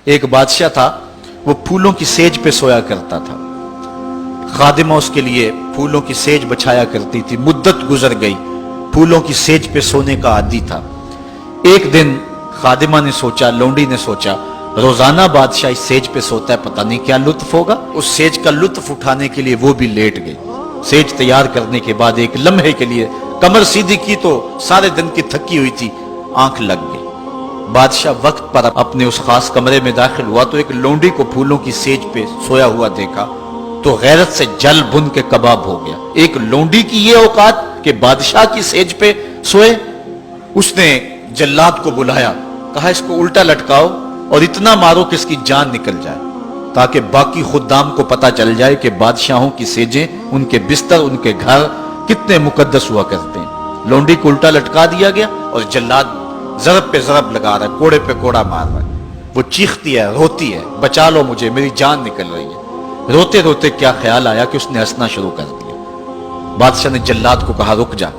ایک بادشاہ تھا، وہ پھولوں کی سیج پہ سویا کرتا تھا، خادمہ اس کے لیے پھولوں کی سیج بچھایا کرتی تھی۔ مدت گزر گئی، پھولوں کی سیج پہ سونے کا عادی تھا۔ ایک دن خادمہ نے سوچا، لونڈی نے سوچا، روزانہ بادشاہ اس سیج پہ سوتا ہے، پتہ نہیں کیا لطف ہوگا۔ اس سیج کا لطف اٹھانے کے لیے وہ بھی لیٹ گئی۔ سیج تیار کرنے کے بعد ایک لمحے کے لیے کمر سیدھی کی تو سارے دن کی تھکی ہوئی تھی، آنکھ لگ گئی۔ بادشاہ وقت پر اپنے اس خاص کمرے میں داخل ہوا تو ایک لونڈی کو پھولوں کی سیج پہ سویا ہوا دیکھا تو غیرت سے جل بن کے کباب ہو گیا۔ ایک لونڈی کی یہ اوقات کہ بادشاہ کی سیج پہ سوئے۔ اس نے جلاد کو بلایا، کہا اس کو الٹا لٹکاؤ اور اتنا مارو کہ اس کی جان نکل جائے، تاکہ باقی خدام کو پتا چل جائے کہ بادشاہوں کی سیجیں، ان کے بستر، ان کے گھر کتنے مقدس ہوا کرتے ہیں۔ لونڈی کو الٹا لٹکا دیا گیا اور جلاد ضرب پہ ضرب لگا رہا ہے، کوڑے پہ کوڑا مار رہا ہے۔ وہ چیختی ہے، روتی ہے، بچا لو مجھے، میری جان نکل رہی ہے۔ روتے روتے کیا خیال آیا کہ اس نے ہنسنا شروع کر دیا۔ بادشاہ نے جلاد کو کہا رک جا،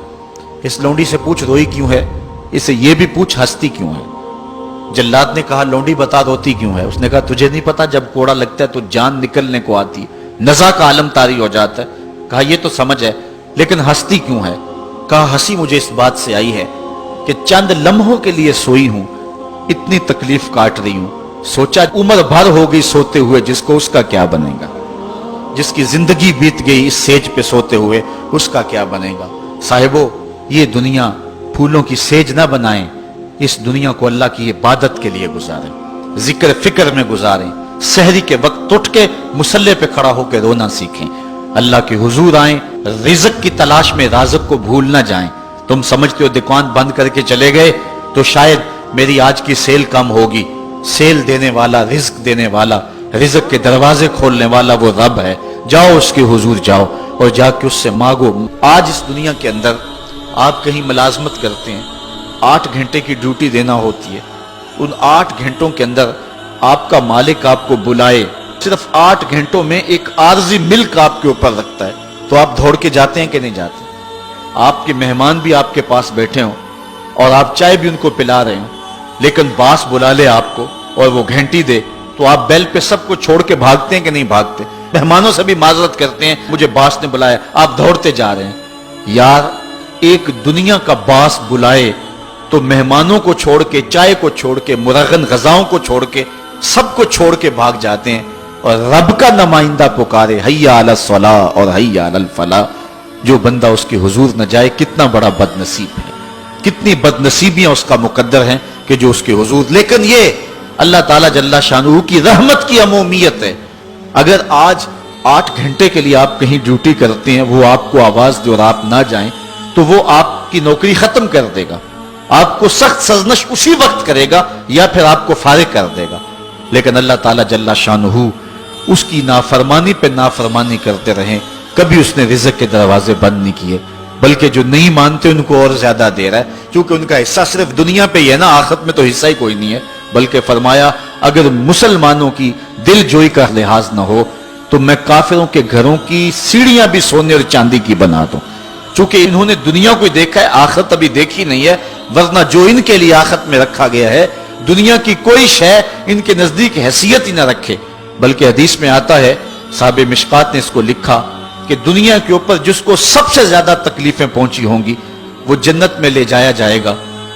اس لونڈی سے پوچھ روئی کیوں ہے، اسے یہ بھی پوچھ ہنستی کیوں ہے۔ جلاد نے کہا لونڈی بتا روتی کیوں ہے۔ اس نے کہا تجھے نہیں پتا جب کوڑا لگتا ہے تو جان نکلنے کو آتی ہے، نزع کا عالم طاری ہو جاتا ہے۔ کہا یہ تو سمجھ ہے، لیکن ہنستی کیوں ہے؟ کہا ہنسی مجھے اس بات سے آئی ہے کہ چند لمحوں کے لیے سوئی ہوں، اتنی تکلیف کاٹ رہی ہوں، سوچا عمر بھر ہو گئی سوتے ہوئے، جس کو اس کا کیا بنے گا، جس کی زندگی بیت گئی اس سیج پہ سوتے ہوئے، اس کا کیا بنے گا۔ صاحبو، یہ دنیا پھولوں کی سیج نہ بنائیں، اس دنیا کو اللہ کی عبادت کے لیے گزاریں، ذکر فکر میں گزاریں، سحری کے وقت اٹھ کے مصلے پہ کھڑا ہو کے رونا سیکھیں، اللہ کے حضور آئیں، رزق کی تلاش میں رازق کو بھول نہ جائیں۔ تم سمجھتے ہو دکان بند کر کے چلے گئے تو شاید میری آج کی سیل کم ہوگی، سیل دینے والا، رزق دینے والا، رزق کے دروازے کھولنے والا وہ رب ہے۔ جاؤ اس کے حضور جاؤ اور جا کے اس سے مانگو۔ آج اس دنیا کے اندر آپ کہیں ملازمت کرتے ہیں، 8 گھنٹے کی ڈیوٹی دینا ہوتی ہے، ان 8 گھنٹوں کے اندر آپ کا مالک آپ کو بلائے، صرف 8 گھنٹوں میں ایک عارضی ملک آپ کے اوپر رکھتا ہے، تو آپ دوڑ کے جاتے ہیں کہ نہیں جاتے؟ آپ کے مہمان بھی آپ کے پاس بیٹھے ہوں اور آپ چائے بھی ان کو پلا رہے ہوں، لیکن باس بلا لے آپ کو اور وہ گھنٹی دے تو آپ بیل پہ سب کو چھوڑ کے بھاگتے ہیں کہ نہیں بھاگتے؟ مہمانوں سے بھی معذرت کرتے ہیں، مجھے باس نے بلایا، آپ دوڑتے جا رہے ہیں۔ یار ایک دنیا کا باس بلائے تو مہمانوں کو چھوڑ کے، چائے کو چھوڑ کے، مرغن غذاؤں کو چھوڑ کے، سب کو چھوڑ کے بھاگ جاتے ہیں، اور رب کا نمائندہ پکارے حی علی الصلاۃ اور حی علی الفلاح، جو بندہ اس کے حضور نہ جائے کتنا بڑا بد نصیب ہے، کتنی بد نصیبیاں اس کا مقدر ہیں کہ جو اس کے حضور۔ لیکن یہ اللہ تعالیٰ جل شانہ کی رحمت کی عمومیت ہے۔ اگر آج 8 گھنٹے کے لیے آپ کہیں ڈیوٹی کرتے ہیں، وہ آپ کو آواز دے اور آپ نہ جائیں تو وہ آپ کی نوکری ختم کر دے گا، آپ کو سخت سرزنش اسی وقت کرے گا یا پھر آپ کو فارغ کر دے گا۔ لیکن اللہ تعالیٰ جل شانہ اس کی نافرمانی پہ نافرمانی کرتے رہیں، کبھی اس نے رزق کے دروازے بند نہیں کیے، بلکہ جو نہیں مانتے ان کو اور زیادہ دے رہا ہے، کیونکہ ان کا حصہ صرف دنیا پہ ہی ہے نا، آخرت میں تو حصہ ہی کوئی نہیں ہے۔ بلکہ فرمایا اگر مسلمانوں کی دل جوئی کا لحاظ نہ ہو تو میں کافروں کے گھروں کی سیڑھیاں بھی سونے اور چاندی کی بنا دوں، چونکہ انہوں نے دنیا کو دیکھا ہے، آخرت ابھی دیکھی نہیں ہے، ورنہ جو ان کے لیے آخرت میں رکھا گیا ہے، دنیا کی کوئی شے ان کے نزدیک حیثیت ہی نہ رکھے۔ بلکہ حدیث میں آتا ہے، صاحب مشکات نے اس کو لکھا کہ دنیا کے اوپر جس کو سب سے زیادہ تکلیفیں پہنچی ہوں گی وہ جنت میں لے جایا جائے گا،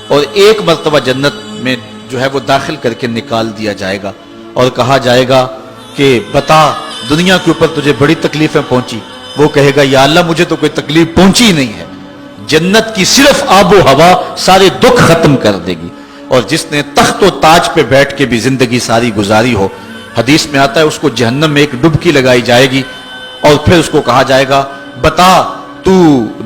اور ایک مرتبہ جنت میں جو ہے وہ داخل کر کے نکال دیا جائے گا، اور کہا جائے گا کہ بتا دنیا کے اوپر تجھے بڑی تکلیفیں پہنچی؟ وہ کہے گا یا اللہ مجھے تو کوئی تکلیف پہنچی ہی نہیں ہے۔ جنت کی صرف آب و ہوا سارے دکھ ختم کر دے گی، اور جس نے تخت و تاج پہ بیٹھ کے بھی زندگی ساری گزاری ہو، حدیث میں آتا ہے اس کو جہنم میں ایک ڈبکی لگائی جائے گی، اور پھر اس کو کہا جائے گا بتا تو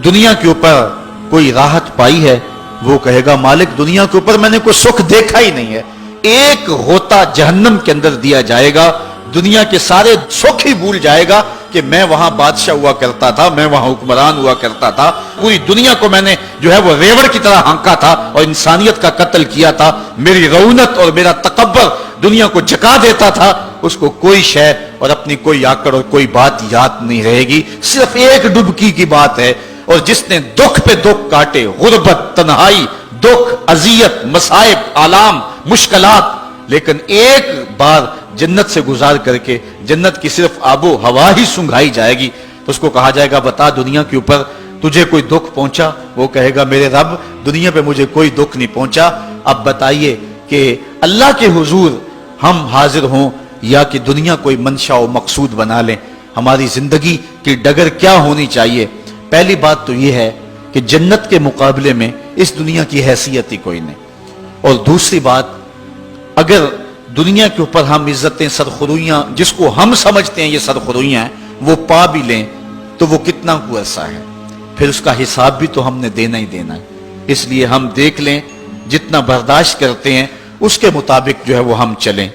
دنیا کے اوپر کوئی راحت پائی ہے؟ وہ کہے گا مالک دنیا کے اوپر میں نے کوئی سکھ دیکھا ہی نہیں ہے۔ ایک ہوتا جہنم کے اندر دیا جائے گا، دنیا کے سارے سکھ ہی بھول جائے گا کہ میں وہاں بادشاہ ہوا کرتا تھا، میں وہاں حکمران ہوا کرتا تھا، پوری دنیا کو میں نے جو ہے وہ ریوڑ کی طرح ہانکا تھا اور انسانیت کا قتل کیا تھا، میری رونت اور میرا تکبر دنیا کو جکا دیتا تھا۔ اس کو کوئی شے اور اپنی کوئی آکڑ اور کوئی بات یاد نہیں رہے گی، صرف ایک ڈبکی کی بات ہے۔ اور جس نے دکھ پہ دکھ کاٹے، غربت، تنہائی، دکھ، اذیت، مصائب، آلام، مشکلات، لیکن ایک بار جنت سے گزار کر کے جنت کی صرف آب و ہوا ہی سنگھائی جائے گی تو اس کو کہا جائے گا بتا دنیا کے اوپر تجھے کوئی دکھ پہنچا؟ وہ کہے گا میرے رب دنیا پہ مجھے کوئی دکھ نہیں پہنچا. اب بتائیے کہ اللہ کے حضور ہم حاضر ہوں یا کہ دنیا کوئی منشا و مقصود بنا لیں؟ ہماری زندگی کی ڈگر کیا ہونی چاہیے؟ پہلی بات تو یہ ہے کہ جنت کے مقابلے میں اس دنیا کی حیثیت ہی کوئی نہیں. اور دوسری بات، اگر دنیا کے اوپر ہم عزتیں سرخرویاں جس کو ہم سمجھتے ہیں یہ سرخرویاں ہیں وہ پا بھی لیں تو وہ کتنا کو عرصہ ہے، پھر اس کا حساب بھی تو ہم نے دینا ہی دینا ہے. اس لیے ہم دیکھ لیں جتنا برداشت کرتے ہیں اس کے مطابق جو ہے وہ ہم چلیں.